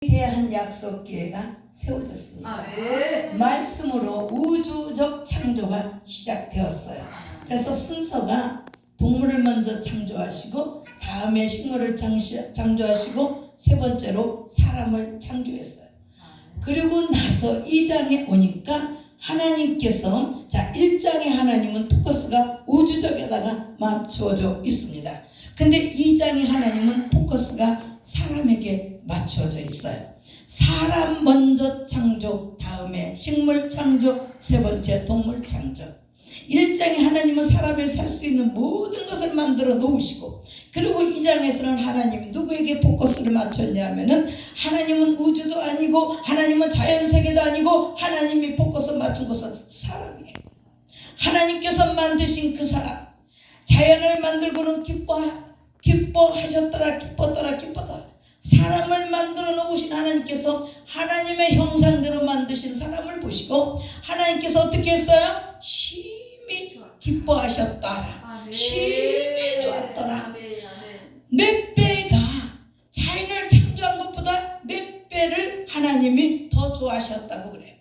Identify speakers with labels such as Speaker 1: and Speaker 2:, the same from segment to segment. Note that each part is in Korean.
Speaker 1: 대한 약속기회가 세워졌습니다.
Speaker 2: 네.
Speaker 1: 말씀으로 우주적 창조가 시작되었어요. 그래서 순서가 동물을 먼저 창조하시고 다음에 식물을 창조하시고 세 번째로 사람을 창조했어요. 그리고 나서 2장에 오니까 하나님께서 1장에 하나님은 포커스가 우주적에다가 맞추어져 있습니다. 근데 2장에 하나님은 포커스가 사람에게 맞추어져 있어요. 사람 먼저 창조, 다음에 식물 창조, 세 번째 동물 창조. 1장에 하나님은 사람이 살 수 있는 모든 것을 만들어 놓으시고, 그리고 2장에서는 하나님이 누구에게 포커스를 맞췄냐면은 하나님은 우주도 아니고 하나님은 자연세계도 아니고 하나님이 포커스 맞춘 것은 사람이에요. 하나님께서 만드신 그 사람, 자연을 만들고는 기뻐하셨더라. 사람을 만들어 놓으신 하나님께서 하나님의 형상대로 만드신 사람을 보시고 하나님께서 어떻게 했어요? 심히 기뻐하셨더라. 심히 좋았더라. 몇 배가 자연을 창조한 것보다 몇 배를 하나님이 더 좋아하셨다고 그래요.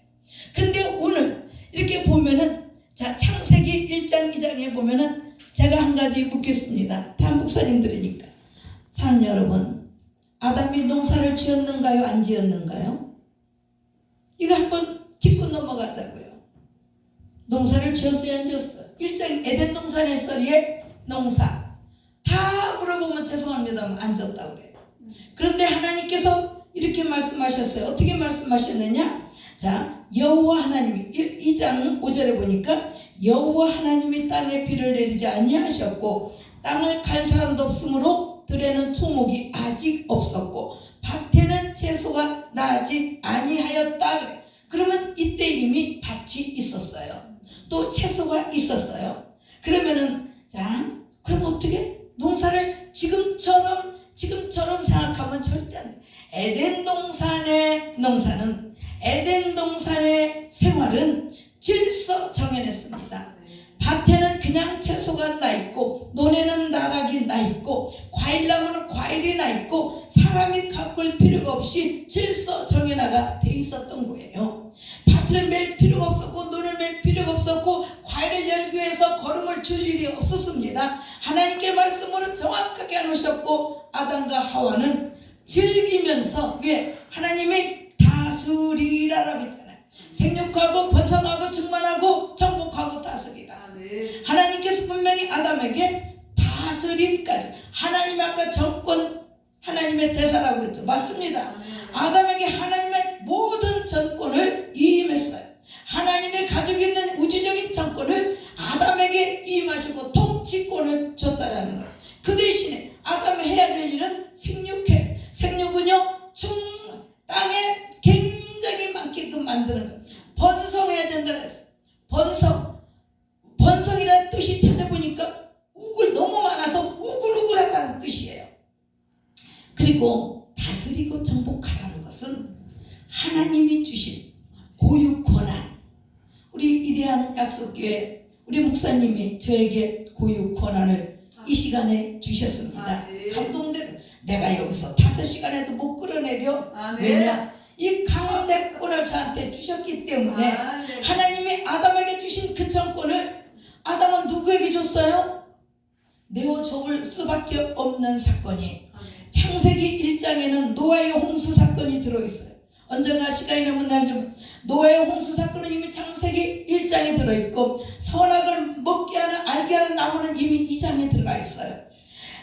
Speaker 1: 근데 오늘 이렇게 보면은 창세기 1장 2장에 보면은 제가 한 가지 묻겠습니다. 다 목사님들이니까. 사랑하는 여러분, 아담이 농사를 지었는가요? 안 지었는가요? 이거 한번 짚고 넘어가자고요. 농사를 지었어요? 안 지었어요? 1장 에덴 동산에서의 농사 다 물어보면 죄송합니다만 안 졌다고 그래요. 그런데 하나님께서 이렇게 말씀하셨어요. 어떻게 말씀하셨느냐? 여호와 하나님이 2장 5절에 보니까 여호와 하나님이 땅에 비를 내리지 아니하셨고 땅을 갈 사람도 없으므로 들에는 초목이 아직 없었고 밭에는 채소가 나지 아니하였다. 그러면 이때 이미 밭이 있었어요. 또 채소가 있었어요. 그러면은 그럼 어떻게 농사를 지금처럼 생각하면 절대 안 돼. 에덴 동산의 농사는, 에덴 동산의 생활은 질서 정해냈습니다. 밭에는 그냥 채소가 나 있고 논에는 나락이 나 있고 과일나무는 과일이 나 있고 사람이 가꿀 필요가 없이 질서 정해나가 돼 있었던 거예요. 밭을 맬 필요가 없었고 논을 맬 필요가 없었고 과일을 열기 위해서 거름을 줄 일이 없었습니다. 하나님께 말씀으로 정확하게 해놓으셨고 아담과 하와는 즐기면서, 왜? 하나님이 다스리라라고 했잖아요. 생육하고 번성하고 충만하고 정복하고 다스리라. 하나님께서 분명히 아담에게 다스림까지, 하나님 아까 정권 하나님의 대사라고 그랬죠. 맞습니다. 아담에게 하나님의 모든 정권을 임했어요. 하나님의 가지고 있는 우주적인 정권을 아담에게 임하시고 통치권을 줬다라는 거예요. 그 대신에 아담이 해야 될 일은 생육해. 생육은요, 땅에 굉장히 많게끔 만드는 거예요. 번성해야 된다고 했어요. 번성이라는 뜻이 찾아보니까 너무 많아서 우글우글하다는 뜻이에요. 그리고 다스리고 정복하라는 것은 하나님이 주신 고유 권한. 우리 위대한 약속교회 우리 목사님이 저에게 고유 권한을 이 시간에 주셨습니다. 감동되는, 내가 여기서 5시간에도 못 끌어내려. 왜냐? 이 강대권을 저한테 주셨기 때문에 하나님이 아담에게 주신 그 정권을 아담은 누구에게 줬어요? 내어줄 수밖에 없는 사건이, 창세기 1장에는 노아의 홍수 사건이 들어있어요. 언젠가 시간이 남은 날 좀, 노아의 홍수 사건은 이미 창세기 1장에 들어있고 선악을 먹게 하는 알게 하는 나무는 이미 2장에 들어가 있어요.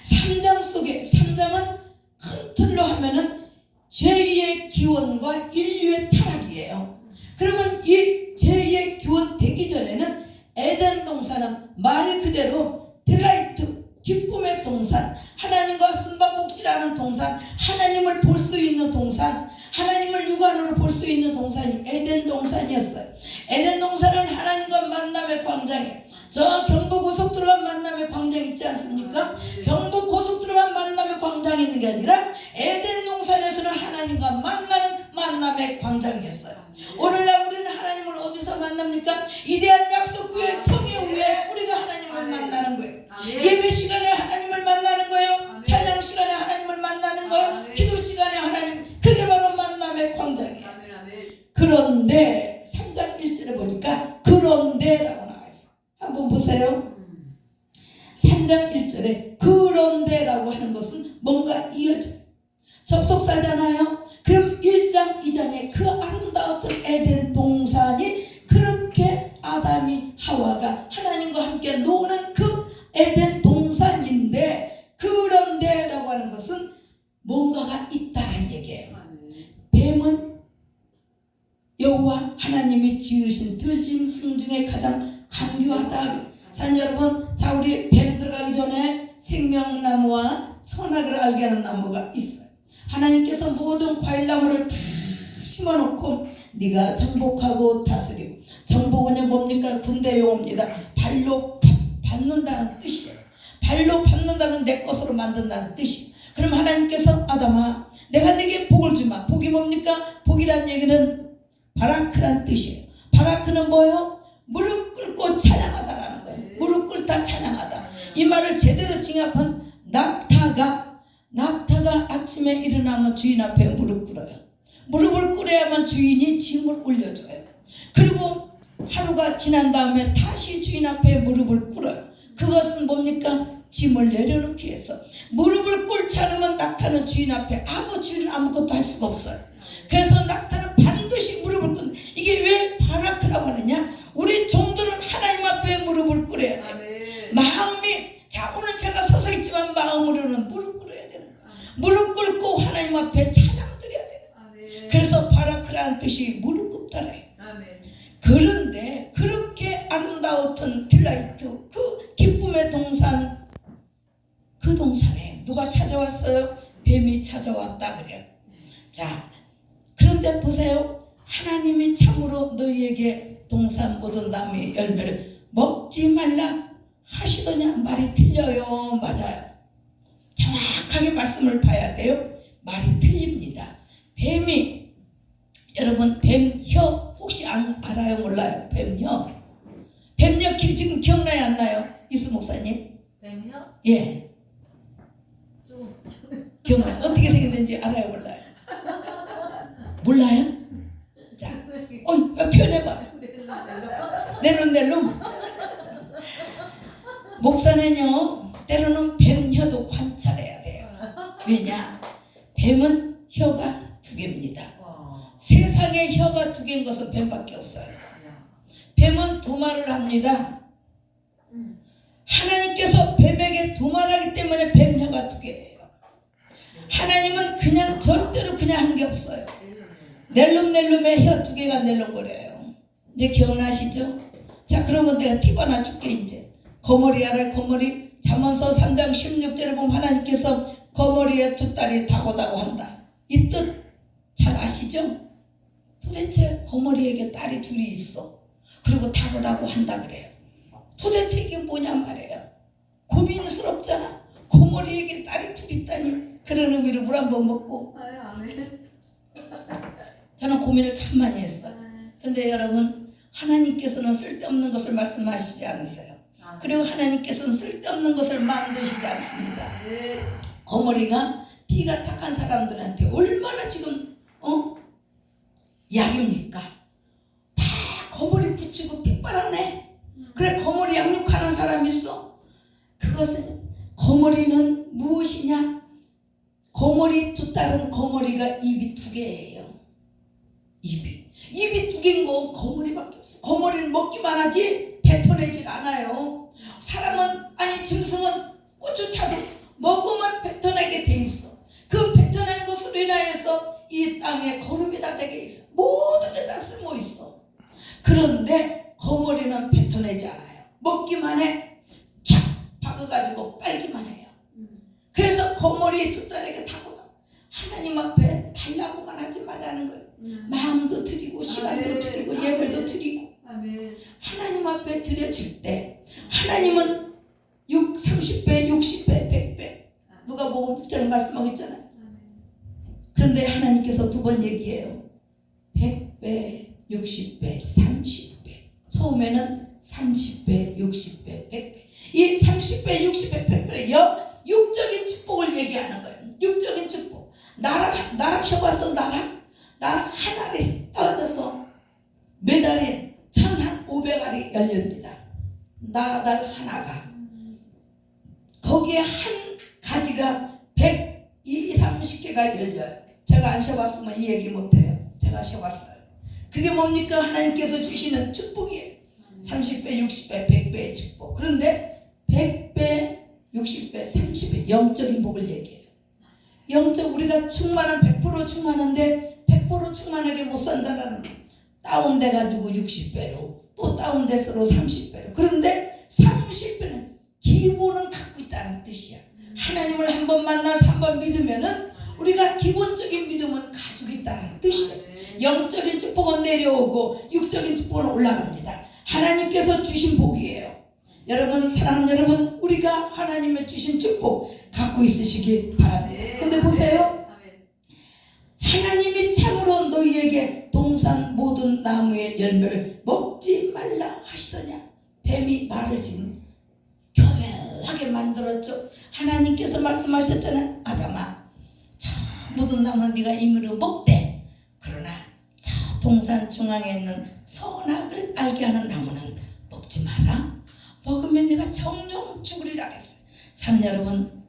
Speaker 1: 3장 속에, 3장은 큰 틀로 하면은 제2의 기원과 인류의 타락이에요. 그러면 이 제2의 기원 되기 전에는 에덴 동산은 말 그대로 딜라이트, 기쁨의 동산, 하나님과 숨바꼭질하는 동산, 하나님을 볼 수 있는 동산, 하나님을 육안으로 볼 수 있는 동산이 에덴 동산이었어요. 에덴 동산은 하나님과 만남의 광장이에요. 저 경부고속도로만 만남의 광장 있지 않습니까? 경부고속도로만 만남의 광장이 있는 게 아니라 에덴 동산에서는 하나님과 만나는 만남의 광장이었어요. 오늘날 우리는 하나님을 어디서 만납니까? 이대한 약속교회 성령 위에 우리가 하나님을 만나는 거예요. 예배 시간에 하나님을 만나는 거예요. 찬양 시간에 하나님을 만나는 거예요. 기도 시간에 하나님, 그게 바로 만나는 그런데 3장 1절에 보니까 그런데라고 나와 있어. 한번 보세요. 3장 1절에 그런데라고 하는 것은 뭔가 이어져 접속사잖아요. 그럼 1장 2장에 그 아름다웠던 에덴 동산이 그렇게 아담이 하와가 하나님과 함께 노는 그 에덴 동산인데 그런데라고 하는 것은 뭔가가 있다는 얘기예요. 뱀은 여호와 하나님이 지으신 들짐승 중에 가장 강교하다. 산 여러분, 자 우리 뱀 들어가기 전에 생명나무와 선악을 알게 하는 나무가 있어요. 하나님께서 모든 과일나무를 다 심어놓고 네가 정복하고 다스리고, 정복은 뭡니까? 군대 용어입니다. 발로 밟는다는 뜻이에요. 발로 밟는다는 내 것으로 만든다는 뜻이에요. 그럼 하나님께서 아담아 내가 네게 복을 주마. 복이 뭡니까? 복이란 얘기는 바라크란 뜻이에요. 바라크는 뭐예요? 무릎 꿇고 찬양하다라는 거예요. 무릎 꿇다 찬양하다. 이 말을 제대로 증합한 낙타가 아침에 일어나면 주인 앞에 무릎 꿇어요. 무릎을 꿇어야만 주인이 짐을 올려줘요. 그리고 하루가 지난 다음에 다시 주인 앞에 무릎을 꿇어요. 그것은 뭡니까? 짐을 내려놓기 위해서. 무릎을 꿇지 않으면 낙타는 주인 앞에 주인은 아무것도 할 수가 없어요. 그래서 낙타는 반드시 무릎을 꿇는. 이게 왜 바라크라고 하느냐? 우리 종들은 하나님 앞에 무릎을 꿇어야 돼요. 마음이, 자 오늘 제가 서서 있지만 마음으로는 무릎 꿇어야 되는 거예요. 무릎 꿇고 하나님 앞에 찬양 드려야 돼요. 그래서 바라크라는 뜻이 무릎 꿇다래요. 그런데 그렇게 아름다웠던 딜라이트, 그 기쁨의 동산, 그 동산에 누가 찾아왔어요? 뱀이 찾아왔다 그래요. 자, 그런데 보세요. 하나님이 참으로 너희에게 동산 모든 나무의 열매를 먹지 말라 하시더냐? 말이 틀려요. 맞아요. 정확하게 말씀을 봐야 돼요. 말이 틀립니다. 뱀이, 여러분 뱀혀 혹시 알아요? 몰라요? 뱀혀 지금 기억나요? 안 나요? 이수 목사님?
Speaker 2: 뱀혀?
Speaker 1: 예.
Speaker 2: 좀
Speaker 1: 기억나요? 어떻게 생겼는지 알아요? 몰라요? 몰라요? 자, 표현해봐. 넬lum넬lum. 목사는요 때로는 뱀혀도 관찰해야 돼요. 왜냐? 뱀은 혀가 2개입니다. 세상에 혀가 2개인 것은 뱀밖에 없어요. 뱀은 두말을 합니다. 하나님께서 뱀에게 두말하기 때문에 뱀혀가 2개예요. 하나님은 그냥 절대로 그냥 한 게 없어요. 넬lum넬lum의 혀 2개가 넬lum거려요. 이제 기억나시죠? 자, 그러면 내가 팁 하나 줄게. 이제 거머리 알아요? 거머리. 잠언서 3장 16절에 보면 하나님께서 거머리에 2딸이 다고다고 한다. 이 뜻 잘 아시죠? 도대체 거머리에게 딸이 2이 있어. 그리고 다고다고 한다 그래요. 도대체 이게 뭐냐 말이에요. 고민스럽잖아. 거머리에게 딸이 2 있다니. 그런 의미로 물 한 번 먹고. 저는 고민을 참 많이 했어요. 근데 여러분, 하나님께서는 쓸데없는 것을 말씀하시지 않으세요. 그리고 하나님께서는 쓸데없는 것을 만드시지 않습니다. 거머리가 피가 탁한 사람들한테 얼마나 지금 약입니까? 다 거머리 붙이고 피 빨아내. 그래, 거머리 양육하는 사람이 있어. 그것은, 거머리는 무엇이냐? 거머리 2딸은 거머리가 입이 2개예요. 입이 2개인 거 거머리밖에 없어. 거머리는 먹기만 하지 뱉어내질 않아요. 사람은, 아니 짐승은 꽃조차도 먹으면 뱉어내게 돼 있어. 그 뱉어낸 것으로 인하여서 이 땅에 거름이 다 되게 있어. 모든 게 다 쓸모 있어. 그런데 거머리는 뱉어내지 않아요. 먹기만 해. 촥 박아가지고 빨기만 해요. 그래서 거머리 2딸에게 다고다. 하나님 앞에 달라고만 하지 말라는 거예요. 마음도 드리고 시간도 드리고 예배도 드리고. 하나님 앞에 드려질 때 하나님은 30배, 60배, 100배. 누가 보고 복자를 말씀하고 있잖아요. 그런데 하나님께서 2번 얘기해요. 100배, 60배, 30배. 처음에는 30배, 60배, 100배. 이 30배, 60배, 100배의 육적인 축복을 얘기하는 거예요. 육적인 축복. 나락 셔봐서 나락 하늘에 떨어져서 40개짜리 열려입니다. 나달 하나가. 거기에 한 가지가 130개가 열려요. 제가 안 쉬어봤으면 이 얘기 못해요. 제가 쉬어봤어요. 그게 뭡니까? 하나님께서 주시는 축복이에요. 30배, 60배, 100배의 축복. 그런데 100배, 60배, 30배 영적인 복을 얘기해요. 영적 우리가 충만한 100% 충만한데 100% 충만하게 못 산다라는 거. 다운돼가지고 60배로 또 다운돼서로 30배로. 그런데 30배는 기본은 갖고 있다는 뜻이야. 하나님을 한 번 만나서 한 번 믿으면은 우리가 기본적인 믿음은 가지고 있다는 뜻이에요. 영적인 축복은 내려오고 육적인 축복은 올라갑니다. 하나님께서 주신 복이에요. 여러분, 사랑하는 여러분, 우리가 하나님의 주신 축복 갖고 있으시기 바랍니다. 근데 보세요. 하나님이 참으로 너희에게 동산 모든 나무의 열매를 먹지 말라 하시더냐. 뱀이 말을 지금 교묘하게 만들었죠. 하나님께서 말씀하셨잖아요. 아담아, 저 모든 나무는 네가 임의로 먹되, 그러나 저 동산 중앙에 있는 선악을 알게 하는 나무는 먹지 마라. 먹으면 네가 정령 죽으리라 그랬어요. 사는 여러분,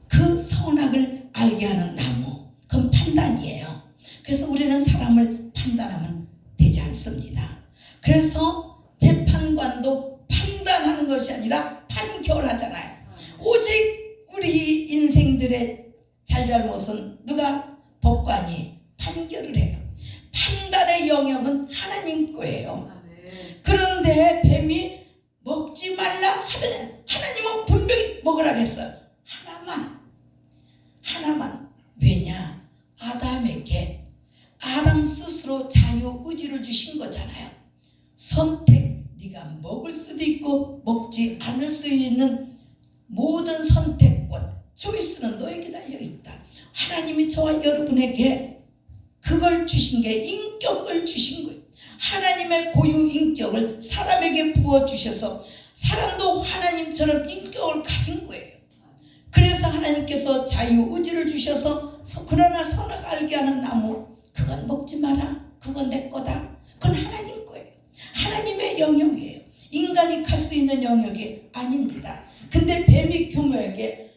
Speaker 1: 그 선악을 알게 하는 나무, 그건 판단이에요. 그래서 우리는 사람을 판단하면 되지 않습니다. 그래서 재판관도 판단하는 것이 아니라 판결하잖아요. 오직 우리 인생들의 잘잘못은 누가? 법관이 판결을 해요. 판단의 영역은 하나님 거예요. 그런데 뱀이 먹지 말라 하더니 하나님은 분명히 먹으라 했어요. 하나만. 왜냐? 아담에게 아담 스스로 자유의지를 주신 거잖아요. 선택, 네가 먹을 수도 있고 먹지 않을 수 있는 모든 선택권, 초이스는 너에게 달려있다. 하나님이 저와 여러분에게 그걸 주신 게 인격을 주신 거예요. 하나님의 고유 인격을 사람에게 부어주셔서 사람도 하나님처럼 인격을 가진 거예요. 그래서 하나님께서 자유의지를 주셔서 그러나 선악 알게 하는 나무 그건 먹지 마라. 그건 내 거다. 그건 하나님 거예요. 하나님의 영역이에요. 인간이 갈 수 있는 영역이 아닙니다. 근데 뱀이 교묘하게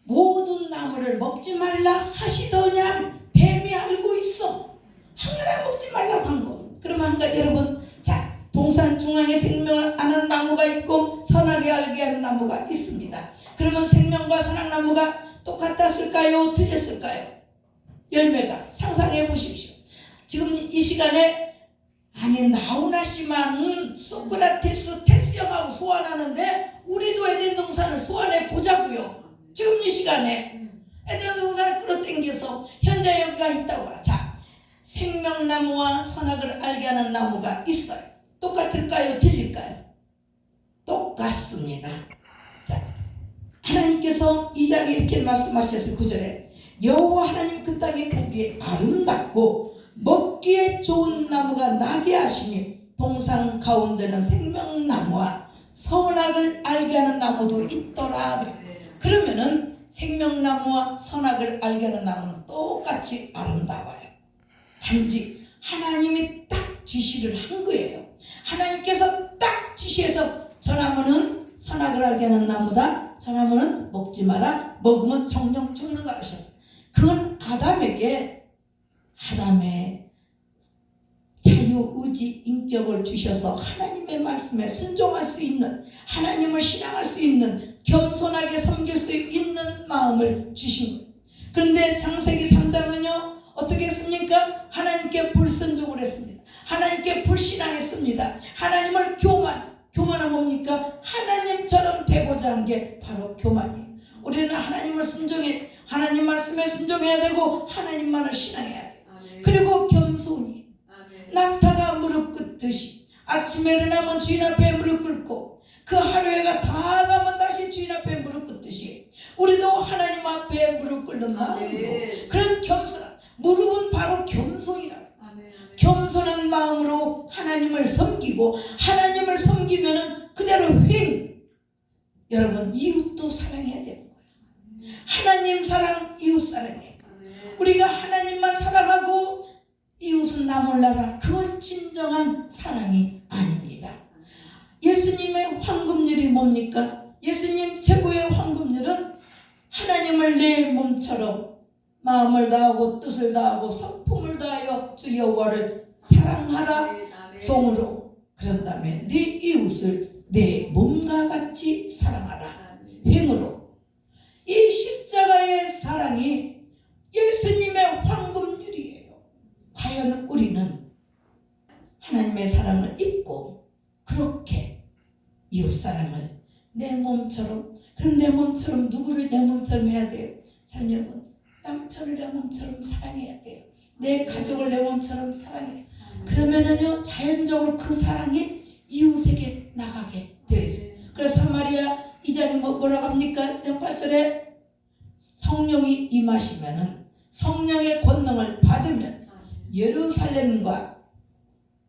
Speaker 1: 모든 나무를 먹지 말라 하시더냐. 뱀이 알고 있어. 하나 먹지 말라고 한 거. 그러면 여러분, 자, 동산 중앙에 생명을 아는 나무가 있고 선악을 알게 하는 나무가 있습니다. 그러면 생명과 선악나무가 똑같았을까요? 틀렸을까요? 열매가 상상해 보십시오. 지금 이 시간에 아니 나훈아 씨만 소크라테스 테스형하고 소환하는데 우리도 에덴 동산을 소환해 보자고요. 지금 이 시간에 에덴 동산을 끌어당겨서 현재 여기가 있다고 봐. 자, 생명나무와 선악을 알게 하는 나무가 있어요. 똑같을까요? 틀릴까요? 똑같습니다. 자, 하나님께서 2장에 이렇게 말씀하셨어요. 9절에 여호와 하나님 그 땅이 보기에 아름답고 먹기에 좋은 나무가 나게 하시니 동산 가운데는 생명나무와 선악을 알게 하는 나무도 있더라. 그러면은 생명나무와 선악을 알게 하는 나무는 똑같이 아름다워요. 단지 하나님이 딱 지시를 한 거예요. 하나님께서 딱 지시해서 저 나무는 선악을 알게 하는 나무다. 저 나무는 먹지 마라. 먹으면 정령 죽는다 하셨어요. 그건 아담의 자유의지 인격을 주셔서 하나님의 말씀에 순종할 수 있는, 하나님을 신앙할 수 있는, 겸손하게 섬길 수 있는 마음을 주신 거예요. 그런데 창세기 3장은요 어떻게 했습니까? 하나님께 불순종을 했습니다. 하나님께 불신앙했습니다. 하나님을 교만은 뭡니까? 하나님처럼 되고자 한 게 바로 교만이에요. 우리는 하나님을 순종해, 하나님 말씀에 순종해야 되고 하나님만을 신앙해야 돼요. 그리고 겸손히 낙타가 무릎 꿇듯이 아침에 일어나면 주인 앞에 무릎 꿇고 그 하루에가 다 가면 다시 주인 앞에 무릎 꿇듯이 우리도 하나님 앞에 무릎 꿇는 마음으로 그런 겸손한 무릎은 바로 겸손이라고. 겸손한 마음으로 하나님을 섬기고 하나님을 섬기면은 그대로 여러분 이웃도 사랑해야 되는 거예요. 하나님 사랑, 이웃 사랑해. 우리가 하나님만 사랑하고 이웃은 나 몰라라. 그건 진정한 사랑이 아닙니다. 뭡니까? 예수님 최고의 황금률은 하나님을 내 몸처럼 마음을 다하고 뜻을 다하고 성품을 다하여 주 여호와를 사랑하라 종으로, 그런 다음에 네 이웃을 내 몸과 같이 사랑하라 행으로. 이 십자가의 사랑이 예수님의 황금률이에요. 과연 우리는 하나님의 사랑을 입고 그렇게 이웃사랑을 내 몸처럼, 그럼 내 몸처럼 누구를 내 몸처럼 해야 돼요? 사랑하는 여러분, 남편을 내 몸처럼 사랑해야 돼요. 내 가족을 내 몸처럼 사랑해요. 그러면은요 자연적으로 그 사랑이 이웃에게 나가게 되어 있어요. 그래서 사마리아 2장이 뭐라고 합니까? 2장 8절에 성령이 임하시면은, 성령의 권능을 받으면 예루살렘과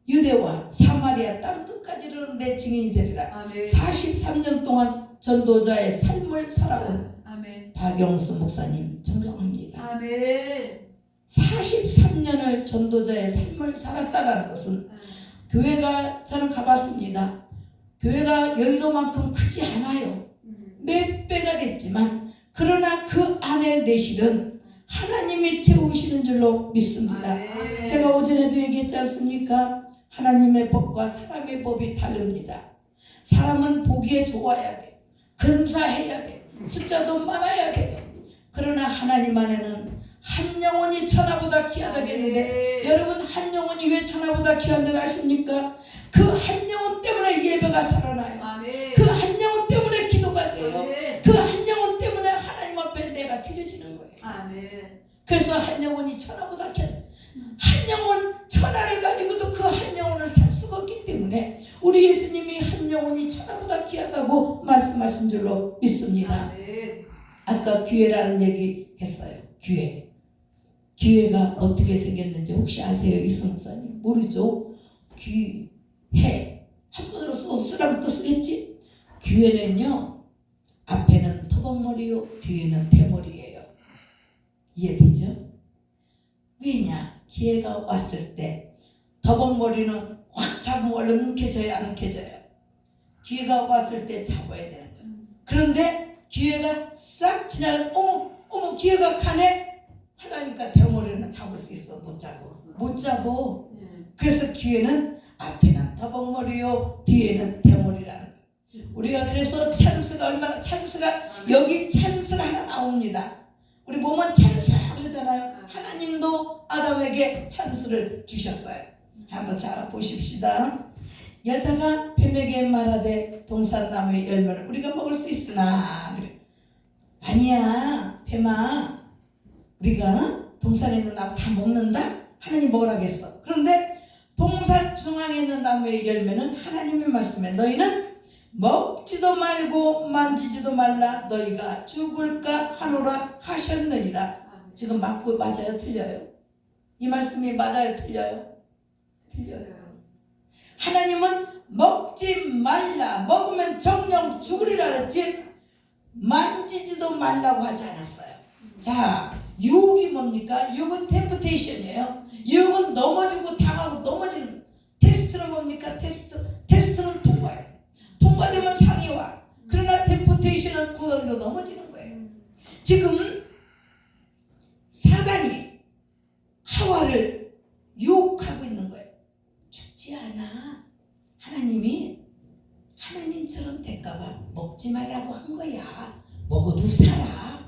Speaker 1: 유대와 사마리아 땅 끝까지 이르는 내 증인이 되리라. 43년 동안 전도자의 삶을 살아온 박영수 목사님 존경합니다. 43년을 전도자의 삶을 살았다는 것은, 교회가 저는 가봤습니다. 교회가 여의도만큼 크지 않아요. 몇 배가 됐지만 그러나 그 안에 내실은 하나님이 채우시는 줄로 믿습니다. 제가 오전에도 얘기했지 않습니까? 하나님의 법과 사람의 법이 다릅니다. 사람은 보기에 좋아야 돼, 근사해야 돼, 숫자도 많아야 돼요. 그러나 하나님 안에는 한 영혼이 천하보다 귀하다겠는데, 여러분 한 영혼이 왜 천하보다 귀한 줄 아십니까? 그 한 영혼 때문에 예배가 살아나요. 그 한 영혼 때문에 기도가 돼요. 그 한 영혼 때문에 하나님 앞에 내가 드려지는 거예요. 그래서 한 영혼이 천하보다 귀한, 한 영혼 천하를 가지고도 그 한 영혼을 살 수가 없기 때문에 우리 예수님이 한 영혼이 천하보다 귀하다고 말씀하신 줄로 믿습니다. 아까 기회라는 얘기 했어요. 기회가 어떻게 생겼는지 혹시 아세요? 이승 목사님 모르죠? 기회 한번으로 쓰라면 또 쓰겠지? 기회는요 앞에는 터벅머리요 뒤에는 대머리예요. 이해되죠? 왜냐? 기회가 왔을 때 터벅머리는 확 잡으면 얼른 움켜져요? 안 움켜져요? 기회가 왔을 때 잡아야 되는 거예요. 그런데 기회가 싹 지나가면 어머 기회가 가네 하려니까 대머리는 잡을 수 있어? 못 잡어. 그래서 기회는 앞에는 터벅머리요 뒤에는 대머리라는 거예요. 우리가 그래서 찬스가 얼마나, 여기 찬스가 하나 나옵니다. 우리 몸은 찬스 그러잖아요. 하나님도 아담에게 찬스를 주셨어요. 한번 자 보십시다. 여자가 뱀에게 말하되 동산나무의 열매를 우리가 먹을 수 있으나, 그래. 아니야 뱀아, 우리가 동산에 있는 나무 다 먹는다? 하나님 먹으라겠어. 그런데 동산 중앙에 있는 나무의 열매는 하나님의 말씀에 너희는 먹지도 말고 만지지도 말라 너희가 죽을까 하노라 하셨느니라. 지금 맞아요? 틀려요? 이 말씀이 맞아요? 틀려요? 틀려요. 하나님은 먹지 말라, 먹으면 정령 죽으리라 그랬지 만지지도 말라고 하지 않았어요. 자, 유혹이 뭡니까? 유혹은 템프테이션이에요. 유혹은 넘어지고 당하고 넘어지는. 테스트는 뭡니까? 테스트는 통과예요. 통과되면 상이 와. 그러나 템프테이션은 구덩이로 넘어지는 거예요. 지금 사단이 하와를 유혹하고 있는 거예요. 죽지 않아. 하나님이 하나님처럼 될까봐 먹지 말라고 한 거야. 먹어도 살아.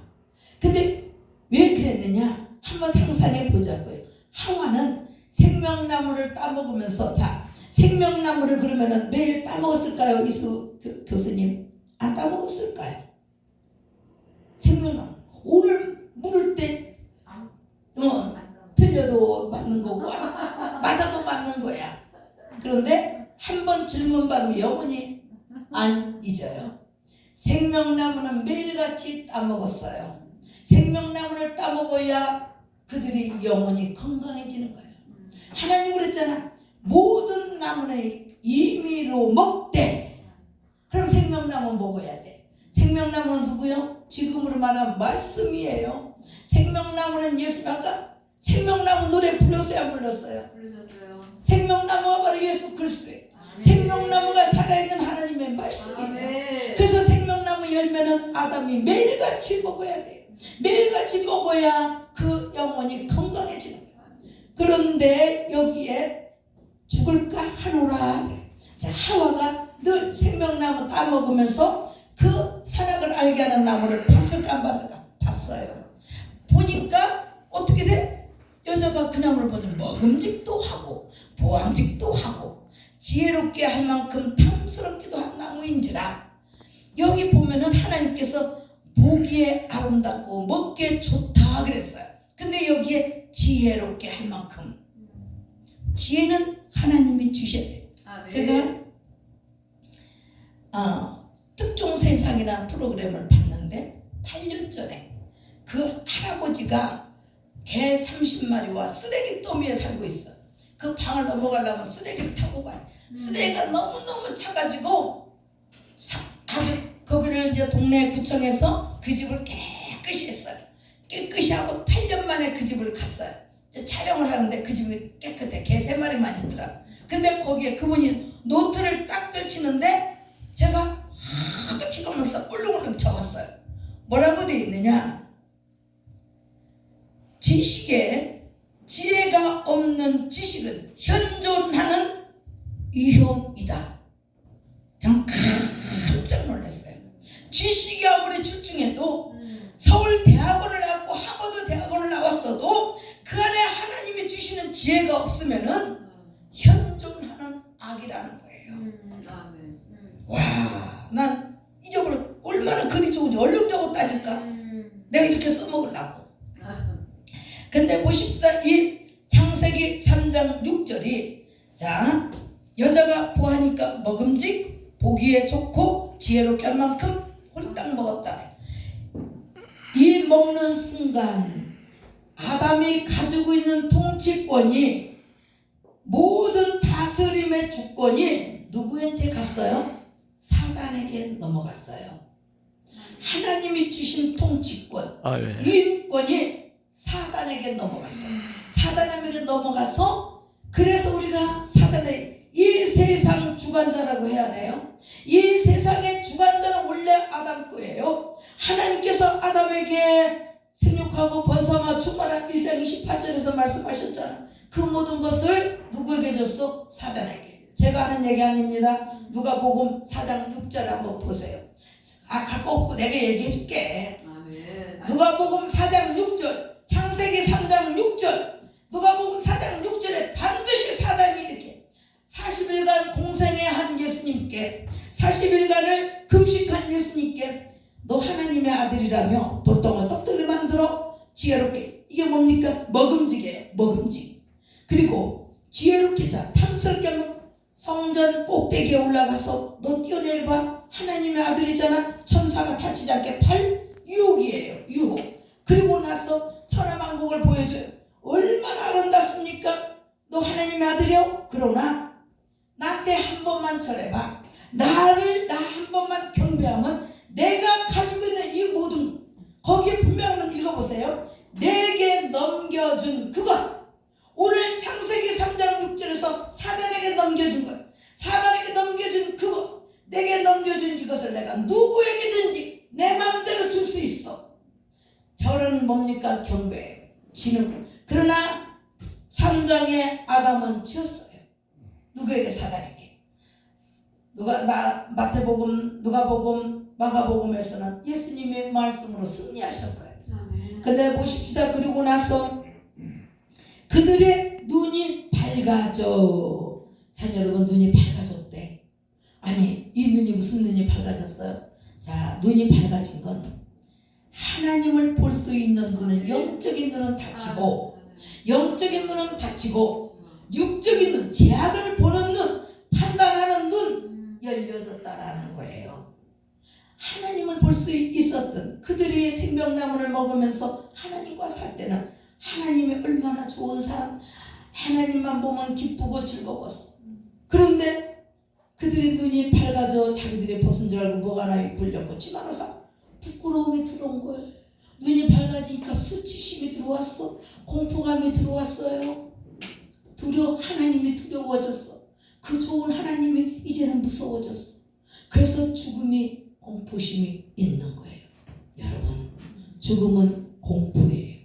Speaker 1: 근데 왜 그랬느냐? 한번 상상해 보자고요. 하와는 생명나무를 따먹으면서, 자, 생명나무를 그러면은 매일 따먹었을까요? 이수 교수님 안 따먹었을까요? 생명나무 오늘 물을 때 틀려도 맞는 거고 맞아도 맞는 거야. 그런데 한번 질문 받으면 영원히 안 잊어요. 생명나무는 매일같이 따먹었어요. 생명나무를 따먹어야 그들이 영원히 건강해지는 거예요. 하나님 그랬잖아. 모든 나무는 임의로 먹되. 그럼 생명나무 먹어야 돼. 생명나무는 누구요? 지금으로 말하면 말씀이에요. 생명나무는 예수, 아까 생명나무 노래 불렀어요? 안 불렀어요? 생명나무가 바로 예수 그리스도예요. 생명나무가 살아있는 하나님의 말씀이에요. 그래서 있는 아담이 매일같이 먹어야 돼요. 매일같이 먹어야 그 영혼이 건강해지는 거예요. 그런데 여기에 죽을까 하노라. 자, 하와가 늘 생명나무 따먹으면서 그 선악을 알게 하는 나무를 봤을까 안 봤을까? 봤어요. 보니까 어떻게 돼? 여자가 그 나무를 보니 먹음직도 하고 보암직도 하고 지혜롭게 할 만큼 탐스럽기도 한 나무인지라. 여기 보면은 하나님께서 보기에 아름답고 먹기에 좋다 그랬어요. 근데 여기에 지혜롭게 할 만큼, 지혜는 하나님이 주셔야 돼요. 제가 특종 세상이라는 프로그램을 봤는데 8년 전에 그 할아버지가 개 30마리와 쓰레기 더미에 살고 있어. 그 방을 넘어가려면 쓰레기를 타고 가요. 쓰레기가 너무너무 차가지고 아주 거기를 이제 동네 구청에서 그 집을 깨끗이 했어요. 깨끗이 하고 8년 만에 그 집을 갔어요. 이제 촬영을 하는데 그 집이 깨끗해. 개 3마리만 있더라. 근데 거기에 그분이 노트를 딱 펼치는데 제가 하도 기가 막혀서 울렁울렁 적었어요. 뭐라고 되어 있느냐? 지식에 지혜가 없는 지식은 현존하는 위험이다. 전 깜짝 놀랐어요. 지식이 아무리 출중해도 서울대학원을 나왔고 하버드 대학원을 나왔어도 그 안에 하나님이 주시는 지혜가 없으면은 현존하는 악이라는 거예요. 와, 난 잊어버려. 얼마나 글이 좋은지 얼른 적었다니까. 내가 이렇게 써먹으려고. 근데 보십시다. 이 창세기 3장 6절이 자, 여자가 보하니까 먹음직 보기에 좋고 지혜롭게 할 만큼 홀딱 먹었다. 이 먹는 순간 아담이 가지고 있는 통치권이, 모든 다스림의 주권이 누구한테 갔어요? 사단에게 넘어갔어요. 하나님이 주신 통치권, 위임권이 사단에게 넘어갔어요. 사단에게 넘어가서, 그래서 우리가 사단의 이 세상 주관자라고 해야 하나요? 이 세상의 주관자는 원래 아담 거예요. 하나님께서 아담에게 생육하고 번성하고 충만한 1장 28절에서 말씀하셨잖아. 그 모든 것을 누구에게 줬어? 사단에게. 제가 하는 얘기 아닙니다. 누가복음 4장 6절 한번 보세요. 갈 거 없고 내가 얘기해 줄게. 누가복음 4장 6절, 창세기 3장 6절, 누가복음 4장 6절에 반드시 사단이 이렇게 40일간 공생애 한 예수님께, 40일간을 금식한 예수님께 너 하나님의 아들이라며 돌덩어 떡들을 만들어 지혜롭게, 이게 뭡니까? 먹음직이에요. 먹음직. 그리고 지혜롭게 탐스럽게 하면 성전 꼭대기에 올라가서 너 뛰어내려봐. 하나님의 아들이잖아. 천사가 다치지 않게 유혹이에요. 유혹. 그리고 나서 천하만국을 보여줘요. 얼마나 아름답습니까? 너 하나님의 아들이요? 그러나 나한테 한 번만 절해봐. 나 한 번만 경배하면 내가 가지고 있는 이 모든, 거기에 분명히 한번 읽어보세요. 내게 넘겨준 그것. 오늘 창세기 3장 6절에서 사단에게 넘겨준 것, 사단에게 넘겨준 그것, 내게 넘겨준 이것을 내가 누구에게든지 내 마음대로 줄 수 있어. 절은 뭡니까? 경배예요. 지는 거. 그러나 3장의 아담은 지었어요. 누구에게? 사단에게. 누가복음, 마가복음에서는 예수님의 말씀으로 승리하셨어요. 근데 보십시다. 그리고 나서 그들의 눈이 밝아져. 사연 여러분, 눈이 밝아졌대. 아니, 이 눈이 무슨 눈이 밝아졌어요? 자, 눈이 밝아진 건 하나님을 볼 수 있는 눈은, 영적인 눈은 닫히고, 영적인 눈은 닫히고, 육적인 눈, 죄악을 보는 눈, 판단하는 눈 열려졌다라는 거예요. 하나님을 볼 수 있었던 그들이 생명나무를 먹으면서 하나님과 살 때는 하나님이 얼마나 좋은 사람, 하나님만 보면 기쁘고 즐거웠어. 그런데 그들의 눈이 밝아져 자기들이 벗은 줄 알고 뭐가 하나 불렸고 치마로서 부끄러움이 들어온 거예요. 눈이 밝아지니까 수치심이 들어왔어. 공포감이 들어왔어요. 하나님이 두려워졌어. 그 좋은 하나님이 이제는 무서워졌어. 그래서 죽음이, 공포심이 있는 거예요. 죽음은 공포예요.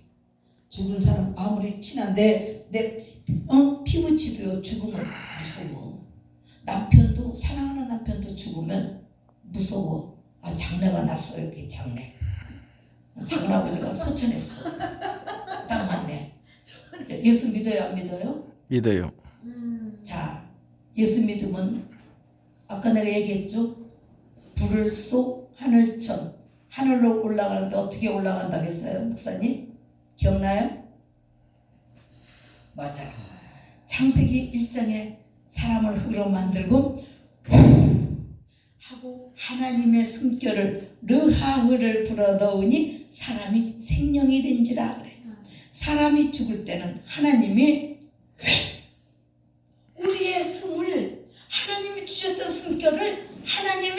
Speaker 1: 죽은 사람 아무리 친한데 내 피부치도요 죽으면 무서워. 남편도 사랑하는 남편도 죽으면 무서워. 아 장례가 났어요. 여기 장례. 작은아버지가 소천했어. 딱 맞네. 예수 믿어요 안 믿어요?
Speaker 3: 믿어요.
Speaker 1: 자 예수 믿으면 아까 내가 얘기했죠. 불을 쏘 하늘천 하늘로 올라가는데 어떻게 올라간다고 했어요 목사님? 기억나요? 맞아. 창세기 1장에 사람을 흙으로 만들고 하고 하나님의 숨결을 르하흐를 불어넣으니 사람이 생명이 된지라 그래. 사람이 죽을 때는 하나님이 우리의 숨을 하나님이 주셨던 숨결을 하나님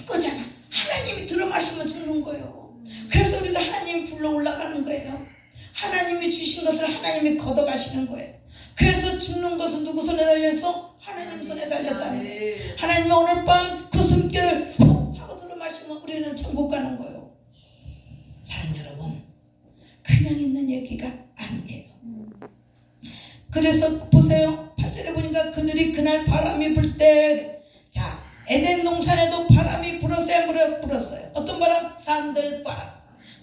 Speaker 1: 거잖아. 하나님이 들어마시면 죽는 거예요. 그래서 우리가 하나님이 불러 올라가는 거예요. 하나님이 주신 것을 하나님이 걷어가시는 거예요. 그래서 죽는 것은 누구 손에 달려있어? 하나님 손에 달렸다는 거예요. 하나님이 오늘 밤 그 숨결을 훅 하고 들어마시면 우리는 천국 가는 거예요. 사랑 여러분, 그냥 있는 얘기가 아니에요. 그래서 보세요. 8절에 보니까 그들이 그날 바람이 불 때, 자 에덴 동산에도 바람이 불었어요. 불었어요. 어떤 바람? 산들바람,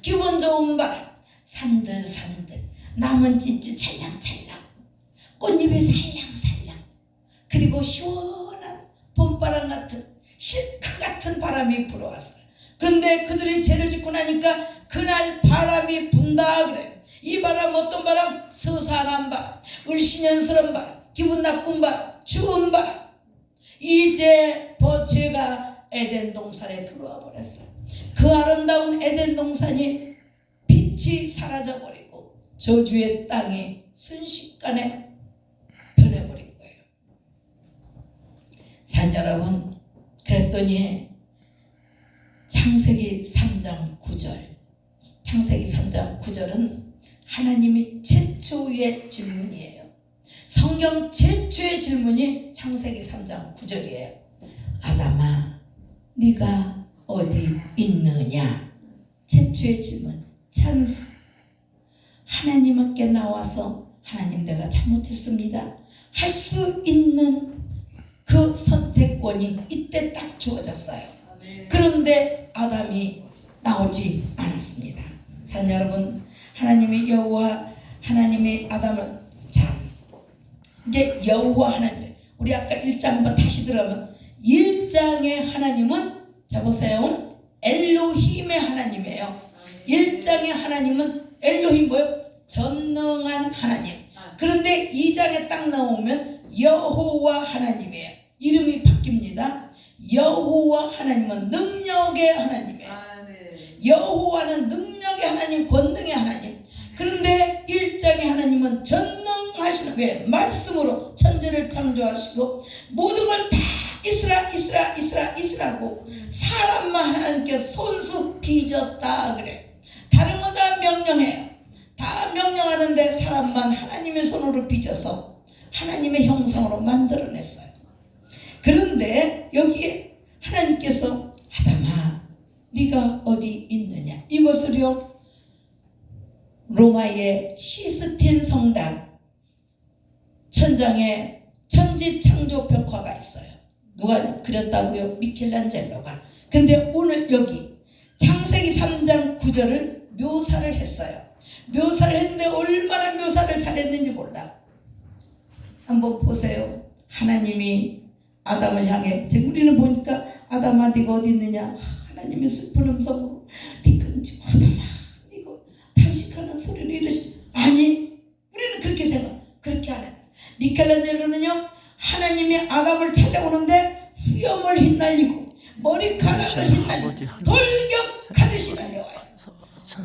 Speaker 1: 기분 좋은 바람, 산들 나뭇 잎이 찰랑찰랑, 꽃잎이 살랑살랑, 그리고 시원한 봄바람 같은 실크 같은 바람이 불어왔어요. 그런데 그들이 죄를 짓고 나니까 그날 바람이 분다 그래. 이 바람 어떤 바람? 스산한 바람, 을씨년스러운 바람, 기분 나쁜 바람, 추운 바람. 이제 죄가 에덴 동산에 들어와 버렸어요. 그 아름다운 에덴 동산이 빛이 사라져 버리고 저주의 땅이 순식간에 변해버린 거예요. 산 여러분, 그랬더니 창세기 3장 9절, 창세기 3장 9절은 하나님이 최초의 질문이에요. 성경 최초의 질문이 창세기 3장 9절이에요. 아담아, 네가 어디 있느냐? 최초의 질문, 찬스. 하나님께 나와서 하나님 내가 잘못했습니다 할 수 있는 그 선택권이 이때 딱 주어졌어요. 그런데 아담이 나오지 않았습니다. 산 여러분, 하나님이 여호와 하나님이 아담을, 자 이제 여호와 하나님, 우리 아까 1장 한번 다시 들어가면 1장의 하나님은, 자 보세요, 엘로힘의 하나님이에요. 1장의 하나님은 엘로힘 뭐예요? 전능한 하나님. 그런데 2장에 딱 나오면 여호와 하나님이에요. 이름이 바뀝니다. 여호와 하나님은 능력의 하나님이에요. 여호와는 능력의 하나님, 권능의 하나님. 그런데 1장의 하나님은 전능하시는, 왜? 말씀으로 천지를 창조하시고 모든 걸 다 있으라고 사람만 하나님께 손수 빚었다 그래. 다른 건 다 명령해요. 다 명령하는데 사람만 하나님의 손으로 빚어서 하나님의 형상으로 만들어냈어요. 그런데 여기에 하나님께서 아담아, 네가 어디 있느냐? 이것을요, 로마의 시스틴 성당 천장에 천지창조 벽화가 있어요. 누가 그렸다고요? 미켈란젤로가. 근데 오늘 여기 창세기 3장 9절을 묘사를 했어요. 묘사를 했는데 얼마나 묘사를 잘했는지 몰라. 한번 보세요. 하나님이 아담을 향해, 우리는 보니까 아담아 네가 어디 있느냐? 하나님의 슬픈 음성으로 뒤끈지, 아담아 네가 탄식하는 소리를 이러시. 아니, 우리는 그렇게 생각, 그렇게 안 해요. 미켈란젤로는요, 하나님이 아담을 찾아오는데 수염을 휘날리고 머리카락을 휘날리고 돌격하듯이 달려와요.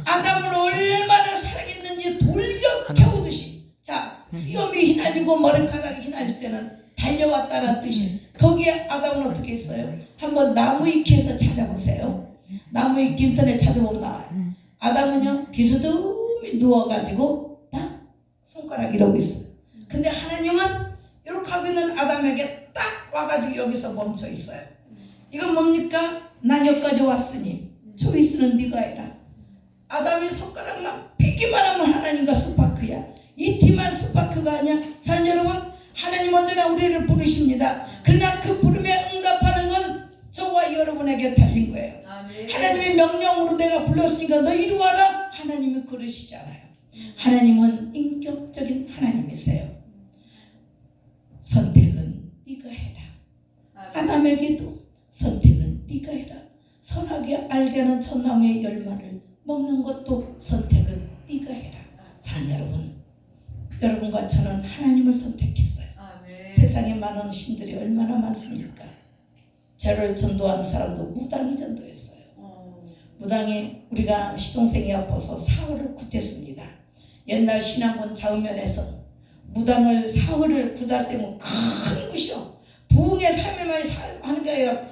Speaker 1: 아담을 얼마나 사랑했는지 돌격 겨우듯이. 자, 수염이 휘날리고 머리카락이 휘날릴 때는 달려왔다는 뜻이. 거기에 아담은 어떻게 했어요? 한번 나무위키에서 찾아보세요. 나무위키 인터넷 찾아보면 나와요. 아담은요, 비스듬히 누워가지고 딱 손가락 이러고 있어요. 근데 하나님은 이렇게 하고 있는 아담에게 딱 와가지고 여기서 멈춰 있어요. 이건 뭡니까? 난 여기까지 왔으니 초이스는 네가 해라. 아담이 손가락만 펴기만 하면 하나님과 스파크야. 이 팀만 스파크가 아니야. 사랑 여러분, 하나님 언제나 우리를 부르십니다. 그러나 그 부름에 응답하는 건 저와 여러분에게 달린 거예요. 하나님의 명령으로 내가 불렀으니까 너 이리 와라. 하나님이 그러시잖아요. 하나님은 인격적인 하나님이세요. 선택은 네가 해라. 아담에게도 선택은 네가 해라. 선하게 알게 하는 천나무의 열매를 먹는 것도 선택은 네가 해라. 사랑 여러분, 여러분과 저는 하나님을 선택했어요. 세상에 많은 신들이 얼마나 많습니까? 저를 전도하는 사람도 무당이 전도했어요. 무당이 우리가 시동생이 아파서 사흘을 굿했습니다. 옛날 신앙원 좌우면에서 무당을 사흘을 굿할 때면 큰 굿이요. 부흥에 3일 만에 하는 게 아니라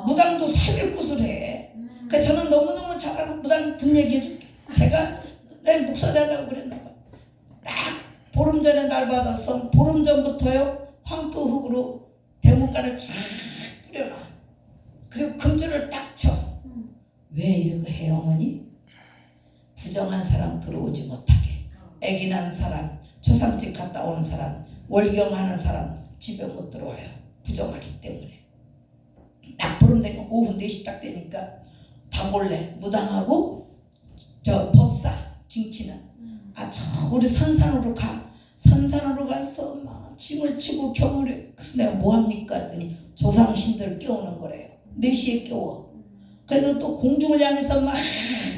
Speaker 1: 무당도 3일 굿을 해. 그러니까 저는 너무너무 잘 알아. 무당 굿 얘기해 줄게. 제가 내 목사 되려고 그랬나 봐. 딱 보름 전에 날 받았어. 보름 전부터요. 황토흙으로 대문간을 쫙 뿌려놔. 그리고 금줄을 딱 쳐. 왜 이러고 해요, 어머니? 부정한 사람 들어오지 못하게. 애기 난 사람, 초상집 갔다 온 사람, 월경하는 사람 집에 못 들어와요. 부정하기 때문에. 딱 보름 된 오후 4시 딱 되니까 단골래 무당하고 저 법사 징치는 저 우리 선산으로 가. 선산으로 가서 막 짐을 치고 경을. 그래서 내가 뭐합니까 했더니 조상신들 깨우는 거래요. 4시에 깨워. 그래도 또 공중을 향해서 막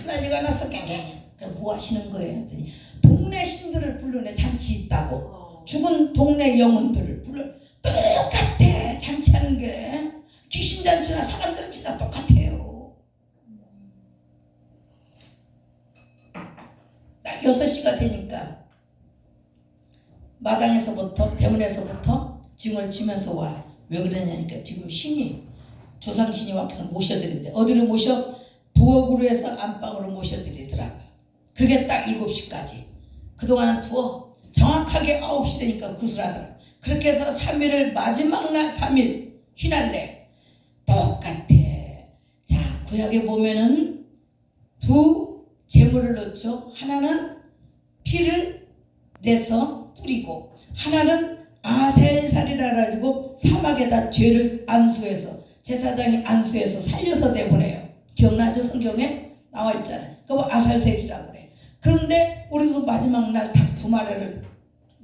Speaker 1: 난리가 났어. 깽깽. 뭐 하시는 거예요 했더니 동네 신들을 불러내. 잔치 있다고. 죽은 동네 영혼들을 불러. 똑같아. 잔치하는 게 귀신 잔치나 사람 잔치나 똑같아요. 딱 6시가 되니까 마당에서부터 대문에서부터 징을 치면서 와. 왜 그러냐니까 지금 신이 조상신이 와서 모셔드린대. 어디로 모셔? 부엌으로 해서 안방으로 모셔드리더라고요. 그게 딱 7시까지. 그동안은 두어 정확하게 9시 되니까 구슬하더라고요. 그렇게 해서 3일을 마지막 날 3일 휘날래. 똑같아. 자, 구약에 보면은 두 제물을 넣죠. 하나는 피를 내서 뿌리고 하나는 아셀살이라 가지고 사막에다 죄를 안수해서 제사장이 안수해서 살려서 내보내요. 기억나죠? 성경에 나와 있잖아요. 그거 아살셀이라고 그래. 그런데 우리도 마지막 날 닭 2마리를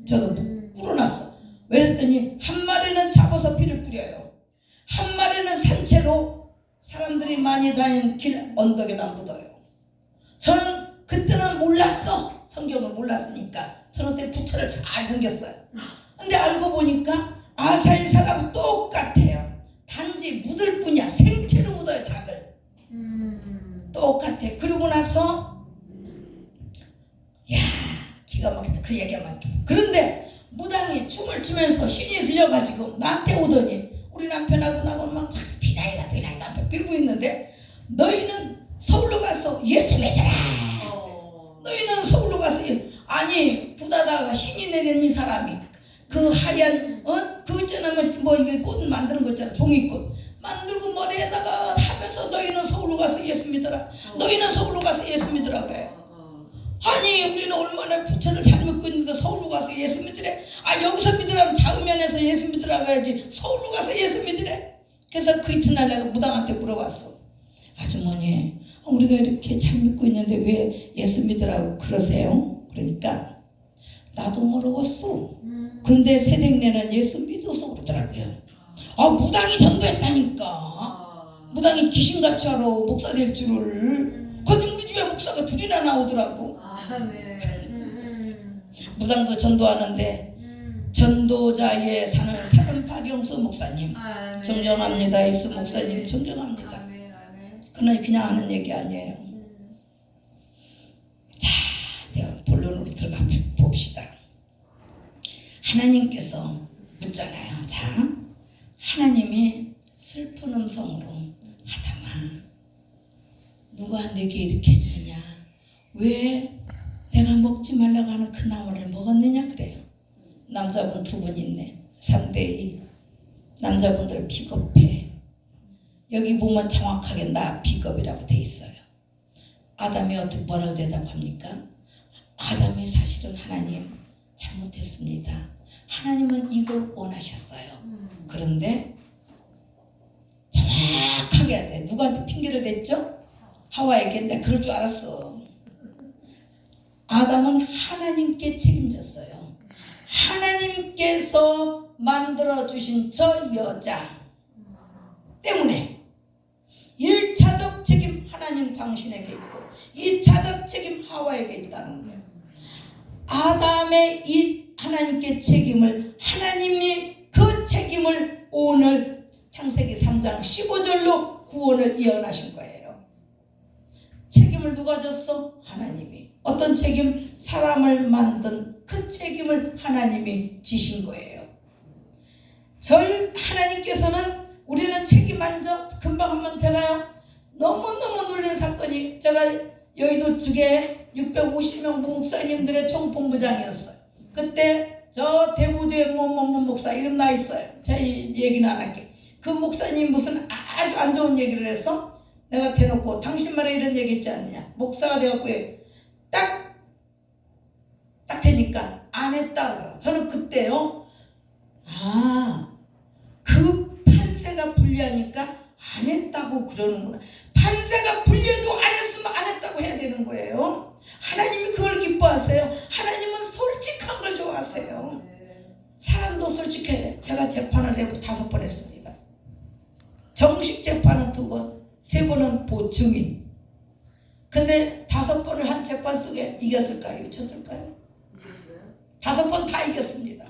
Speaker 1: 저도 꿇어놨어. 왜 그랬더니 한 마리는 잡아서 피를 뿌려요. 한 마리는 산채로 사람들이 많이 다니는 길 언덕에다 묻어요. 저는 그때는 몰랐어. 성경을 몰랐으니까. 저는 그때 부처를 잘 생겼어요. 근데 알고 보니까 아살살하고 똑같아요. 단지 묻을 뿐이야. 생채로 묻어요. 닭을. 똑같아. 그러고 나서 야 기가 막히다. 그 얘기만. 그런데 무당이 춤을 추면서 신이 들려가지고 나한테 오더니 우리 남편하고 나하고 막 비나이다 남편 빌고 있는데 너희는 서울로 가서 예수 믿어라. 너희는 서울로 가서 아니 부다다가 신이 내린 이 사람이 그 하얀 그 있잖아 뭐 이게 꽃 만드는 거 있잖아. 종이꽃 만들고 머리에다가 하면서 너희는 서울로 가서 예수 믿어라. 너희는 서울로 가서 예수 믿으라 그래. 아니 우리는 얼마나 부처를 잘 믿고 있는데 서울로 가서 예수 믿으래. 여기서 믿으라고 자음면에서 예수 믿으라고 해야지 서울로 가서 예수 믿으래. 그래서 그 이튿날 내가 무당한테 물어봤어. 아주머니 우리가 이렇게 잘 믿고 있는데 왜 예수 믿으라고 그러세요? 그러니까 나도 모르겠어. 그런데 새댁네는 예수 믿어서 그러더라고요. 무당이 전도했다니까. 무당이 귀신같이 알아. 목사 될 줄을. 거기 우리 집에 목사가 2이나 나오더라고. 무당도 전도하는데 전도자의 산을 사는 박영수 목사님 존경합니다. 이수 목사님 존경합니다. 그냥 하는 얘기 아니에요. 자, 이제 본론으로 들어가 봅시다. 하나님께서 묻잖아요. 자, 하나님이 슬픈 음성으로 아담아 누가 내게 이렇게 했느냐? 왜 내가 먹지 말라고 하는 그 나무를 먹었느냐? 그래요. 남자분 2분 있네. 3대2. 남자분들 비겁해. 여기 보면 정확하게 나 비겁이라고 돼 있어요. 아담이 어떻게 뭐라고 대답합니까? 아담이 사실은 하나님 잘못했습니다. 하나님은 이걸 원하셨어요. 그런데 정확하게 해야 돼. 누구한테 핑계를 댔죠? 하와에게. 내가 그럴 줄 알았어. 아담은 하나님께 책임졌어요. 하나님께서 만들어주신 저 여자 때문에 1차적 책임 하나님 당신에게 있고 2차적 책임 하와에게 있다는 거예요. 아담의 이 하나님께 책임을 하나님이 그 책임을 오늘 창세기 3장 15절로 구원을 예언하신 거예요. 책임을 누가 졌어? 하나님이. 어떤 책임? 사람을 만든 그 책임을 하나님이 지신 거예요. 하나님께서는 우리는 책임 안 져. 금방 한번 제가요 너무너무 놀란 사건이, 제가 여의도 쪽에 650명 목사님들의 총본부장이었어요. 그때 저 대구대 목사 이름 나 있어요. 제가 얘기는 안 할게요. 그 목사님 무슨 아주 안 좋은 얘기를 해서 내가 대놓고 당신 말에 이런 얘기 있지 않느냐. 목사가 돼갖고 딱 되니까 안 했다 그러더라고요. 저는 그때요 그 판세가 불리하니까 안 했다고 그러는구나. 판세가 불려도 안 했으면 안 했다고 해야 되는 거예요. 하나님이 그걸 기뻐하세요. 하나님은 솔직한 걸 좋아하세요. 사람도 솔직해야 돼. 제가 재판을 5번 했습니다. 정식 재판은 2번, 3번은 보증인. 근데 5번을 한 재판 속에 이겼을까요? 졌을까요? 5번 다 이겼습니다.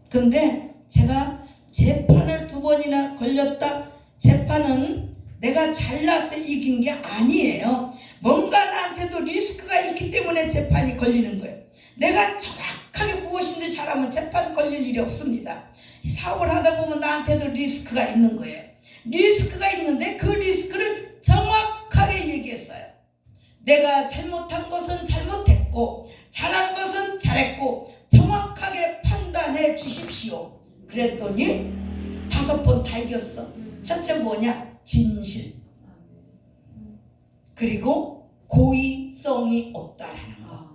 Speaker 1: 근데 제가 재판을 2번이나 걸렸다. 재판은 내가 잘나서 이긴 게 아니에요. 뭔가 나한테도 리스크가 있기 때문에 재판이 걸리는 거예요. 내가 정확하게 무엇인지 잘하면 재판 걸릴 일이 없습니다. 사업을 하다 보면 나한테도 리스크가 있는 거예요. 리스크가 있는데 그 리스크를 정확하게 얘기했어요. 내가 잘못한 것은 잘못했고 잘한 것은 잘했고 정확하게 판단해 주십시오. 그랬더니 5번 다 이겼어. 첫째 뭐냐? 진실. 그리고 고의성이 없다라는 거.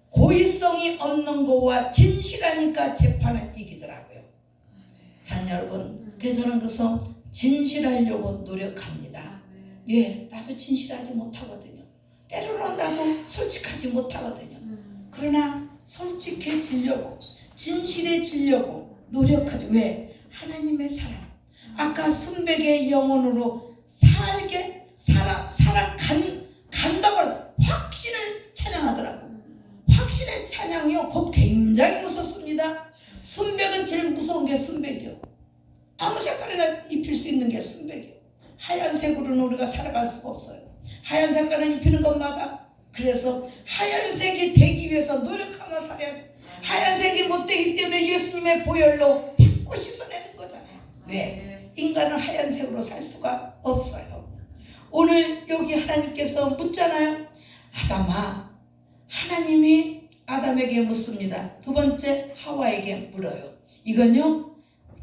Speaker 1: 고의성이 없는 거와 진실하니까 재판을 이기더라고요. 사랑하는 여러분, 그래서 저는 그래서 진실하려고 노력합니다. 예, 나도 진실하지 못하거든요. 때로는 나도 솔직하지 못하거든요. 그러나 솔직해지려고, 진실해지려고 노력하죠. 왜? 하나님의 사랑. 아까 순백의 영혼으로 간다고 확신을 찬양하더라고. 확신의 찬양이요, 곧 굉장히 무섭습니다. 순백은 제일 무서운 게 순백이요. 아무 색깔이나 입힐 수 있는 게 순백이요. 하얀색으로는 우리가 살아갈 수가 없어요. 하얀 색깔을 입히는 것마다, 그래서 하얀색이 되기 위해서 노력하며 살아야 돼. 하얀색이 못 되기 때문에 예수님의 보혈로 자꾸 씻어내는 거잖아요. 왜? 인간은 하얀색으로 살 수가 없어요. 오늘 여기 하나님께서 묻잖아요. 아담아, 하나님이 아담에게 묻습니다. 2번째 하와에게 물어요. 이건요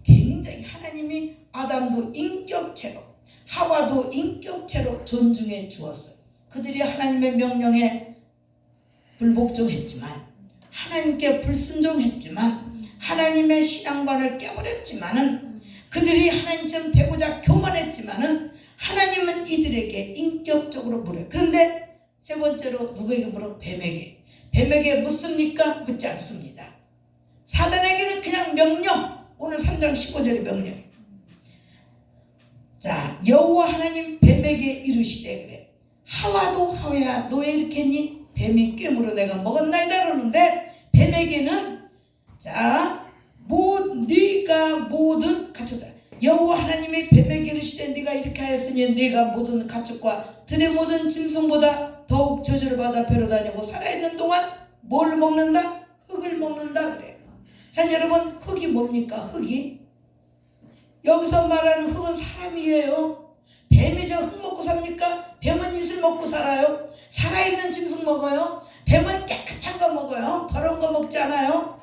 Speaker 1: 굉장히 하나님이 아담도 인격체로 하와도 인격체로 존중해 주었어요. 그들이 하나님의 명령에 불복종했지만, 하나님께 불순종했지만, 하나님의 신앙관을 깨버렸지만은, 그들이 하나님처럼 되고자 교만했지만은 하나님은 이들에게 인격적으로 물어요. 그런데 3번째로 누구에게 물어? 뱀에게. 뱀에게 묻습니까? 묻지 않습니다. 사단에게는 그냥 명령. 오늘 3장 15절의 명령. 자, 여호와 하나님 뱀에게 이르시되 그래. 하와도 하와야 너 왜 이렇게 했니? 뱀이 꾀물어 내가 먹었나이다 그러는데, 뱀에게는 네가 모든 가축다. 여호와 하나님이 뱀에게 이르시되 네가 이렇게 하였으니 네가 모든 가축과 들의 모든 짐승보다 더욱 저주를 받아 배로 다니고 살아있는 동안 뭘 먹는다? 흙을 먹는다 그래요. 자, 여러분, 흙이 뭡니까? 흙이 여기서 말하는 흙은 사람이에요. 뱀이 저 흙 먹고 삽니까? 뱀은 이슬 먹고 살아요. 살아있는 짐승 먹어요. 뱀은 깨끗한 거 먹어요. 더러운 거 먹지 않아요.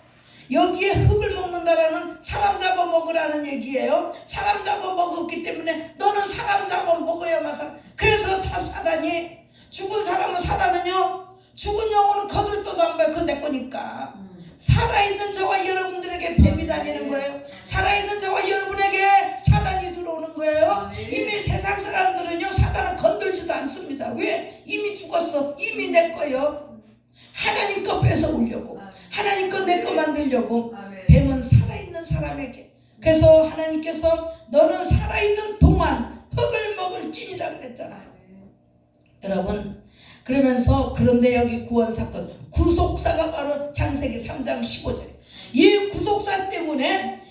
Speaker 1: 여기에 흙을 먹는다라는 사람 잡아 먹으라는 얘기예요. 사람 잡아 먹었기 때문에 너는 사람 잡아 먹어야만 살아. 그래서 다 사단이 죽은 사람은 사단은요, 죽은 영혼은 거들떠도 안 봐요. 그건 내 거니까. 살아있는 저와 여러분들에게 뱀이 다니는 거예요. 살아있는 저와 여러분에게 사단이 들어오는 거예요. 이미 세상 사람들은요, 사단은 건들지도 않습니다. 왜? 이미 죽었어. 이미 내 거예요. 하나님 거 뺏어오려고, 하나님 거 내 거 만들려고. 뱀은 살아있는 사람에게. 그래서 하나님께서 너는 살아있는 동안 흙을 먹을지니라 그랬잖아요. 여러분, 그러면서 그런데 여기 구원사건, 구속사가 바로 창세기 3장 15절. 이 구속사 때문에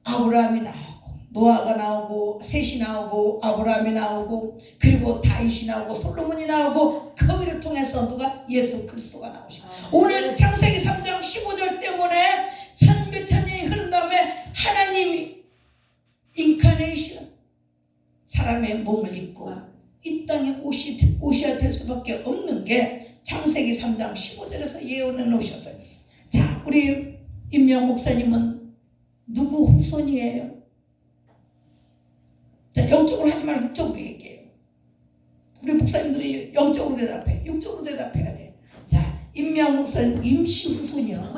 Speaker 1: 아브라함이 나오고, 노아가 나오고, 셋이 나오고, 아브라함이 나오고, 그리고 다윗이 나오고, 솔로몬이 나오고, 거기를 통해서 누가? 예수 그리스도가 나오시고, 오늘 창세기 3장 15절 때문에 천몇 년이 흐른 다음에 하나님이 인카네이션, 사람의 몸을 입고 이 땅에 오셔야 될 수밖에 없는 게 창세기 3장 15절에서 예언해 놓으셨어요. 자, 우리 임명 목사님은 누구 후손이에요? 자, 영적으로 하지 말고 육적으로 얘기해요. 우리 목사님들이 영적으로 대답해, 육적으로 대답해야 돼. 자, 임명 목사님 임시 후손이요.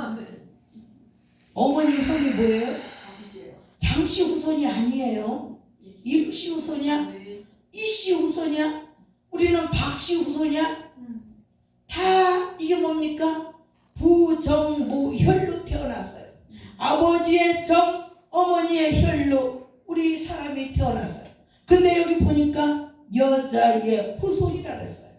Speaker 1: 어머니 후손이 뭐예요? 장씨 후손이 아니에요. 임시 후손이야? 이씨 후손이야? 우리는 박씨 후손이야? 다 이게 뭡니까? 부정무혈로 태어났어요. 아버지의 정, 어머니의 혈로 우리 사람이 태어났어요. 근데 여기 보니까 여자의 후손이라 그랬어요.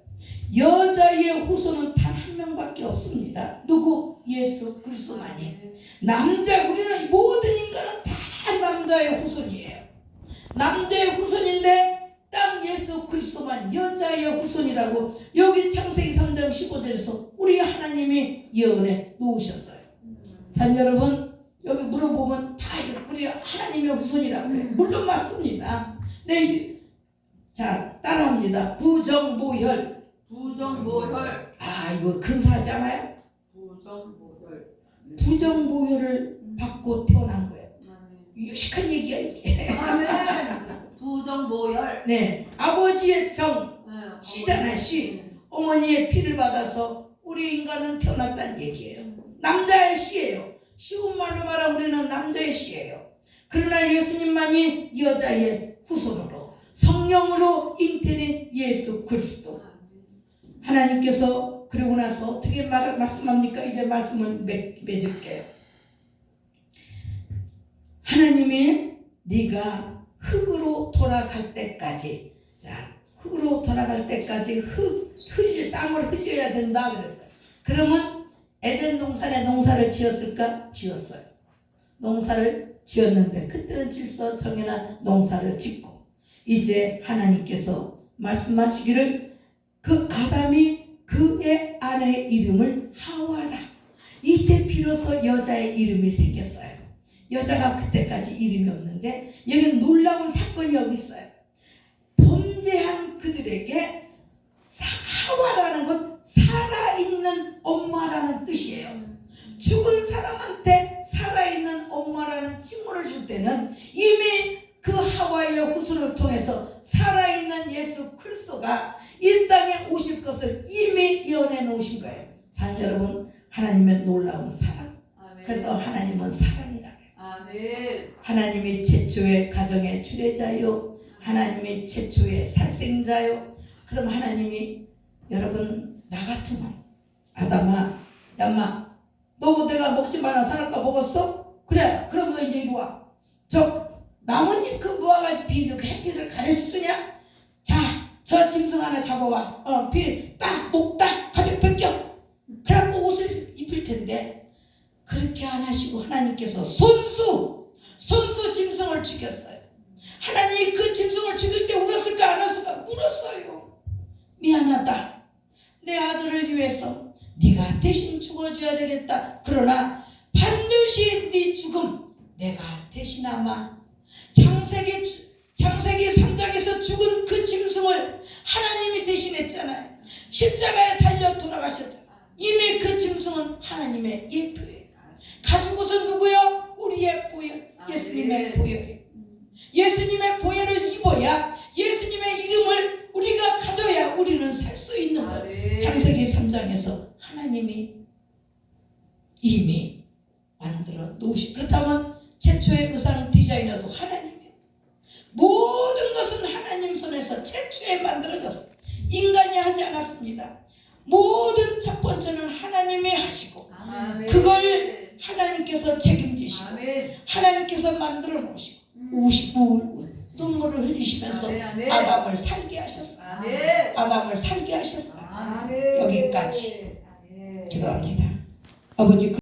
Speaker 1: 여자의 후손은 단 한 명밖에 없습니다. 누구? 예수 그리스도만이. 남자, 우리는 모든 인간은 다 남자의 후손이에요. 남자의 후손인데 딱 예수 그리스도만 여자의 후손이라고 여기 창세기 3장 15절에서 우리 하나님이 예언해 놓으셨어요. 산 여러분, 여기 물어보면 다 우리 하나님의 후손이라고 그래요. 물론 맞습니다. 네, 자, 따라합니다. 부정모혈.
Speaker 2: 부정모혈.
Speaker 1: 아, 이거 근사하지 않아요?
Speaker 2: 부정모혈.
Speaker 1: 부정모혈을 받고 태어난 거예요. 유식한 얘기야 이게.
Speaker 2: 부정모혈.
Speaker 1: 네, 아버지의 정, 씨잖아, 씨. 어머니의 피를 받아서 우리 인간은 태어났다는 얘기예요. 남자의 씨예요. 쉬운 말로 말하면 우리는 남자의 씨예요. 그러나 예수님만이 여자의 후손으로 성령으로 잉태된 예수 그리스도. 하나님께서 그러고 나서 어떻게 말씀합니까? 이제 말씀을 맺을게요. 하나님이 네가 흙으로 돌아갈 때까지, 자, 흙으로 돌아갈 때까지 땀을 흘려야 된다 그랬어요. 그러면 에덴 동산에 농사를 지었을까? 지었어요. 농사를 지었는데 그때는 질서 정연한 농사를 짓고, 이제 하나님께서 말씀하시기를 그 아담이 그의 아내의 이름을 하와라. 이제 비로소 여자의 이름이 생겼어요. 여자가 그때까지 이름이 없는데 여기 놀라운 사건이 여기 있어요. 범죄한 그들에게 하와라는 건 살아있는 엄마라는 뜻이에요. 죽은 사람한테 살아있는 엄마라는 칭호를 줄 때는 이미 그 하와의 후손을 통해서 살아있는 예수 그리스도가 이 땅에 오실 것을 이미 예언해 놓으신 거예요. 산 여러분, 하나님의 놀라운 사랑.
Speaker 2: 아멘.
Speaker 1: 그래서 하나님은 사랑이라.
Speaker 2: 아멘.
Speaker 1: 하나님이 최초의 가정의 주례자요, 하나님이 최초의 살생자요. 그럼 하나님이, 여러분, 나 같으면 아담아, 야마, 너 내가 먹지 마라 살까 먹었어? 그래, 그럼 너 이제 이리 와. 저 나뭇잎 그 모아가지고 비는 그 햇빛을 가려주더냐? 자, 저 짐승 하나 잡아와. 비 딱 녹딱 가지고 벗겨. 그래갖고 옷을 입힐 텐데 그렇게 안 하시고 하나님께서 손수 짐승을 죽였어요. 하나님 그 짐승을 죽일 때 울었을까 안 울었을까? 울었어요. 미안하다. 내 아들을 위해서 네가 대신 죽어줘야 되겠다. 그러나 반드시 네 죽음 내가 대신하마. 창세기 3장에서 죽은 그 짐승을 하나님이 대신했잖아요. 십자가에 달려 돌아가셨잖아요. 이미 그 짐승은 하나님의 예표예요. 가죽옷은 누구요? 우리의 보혈, 예수님의 보혈이에요. 예수님의 보혈을 입어야, 예수님의 이름을 우리가 가져야 우리는 창세기 3장에서 하나님이 이미 만들어 놓으시. 그렇다면 최초의 의상 디자이너도 하나님이에요. 모든 것은 하나님 손에서 최초에 만들어졌어요. 인간이 하지 않았습니다. 모든 첫 번째는 하나님이 하시고
Speaker 2: 아멘.
Speaker 1: 그걸 하나님께서 책임지시고
Speaker 2: 아멘.
Speaker 1: 하나님께서 만들어 놓으시고 우울 눈물을 흘리시면서
Speaker 2: 아멘. 아멘.
Speaker 1: 아담을 살게 하셨어요.
Speaker 2: 아멘.
Speaker 1: 아담을 살게 하셨어요.
Speaker 2: 아멘.
Speaker 1: 여기까지
Speaker 2: 아멘.
Speaker 1: 기도합니다. 아버지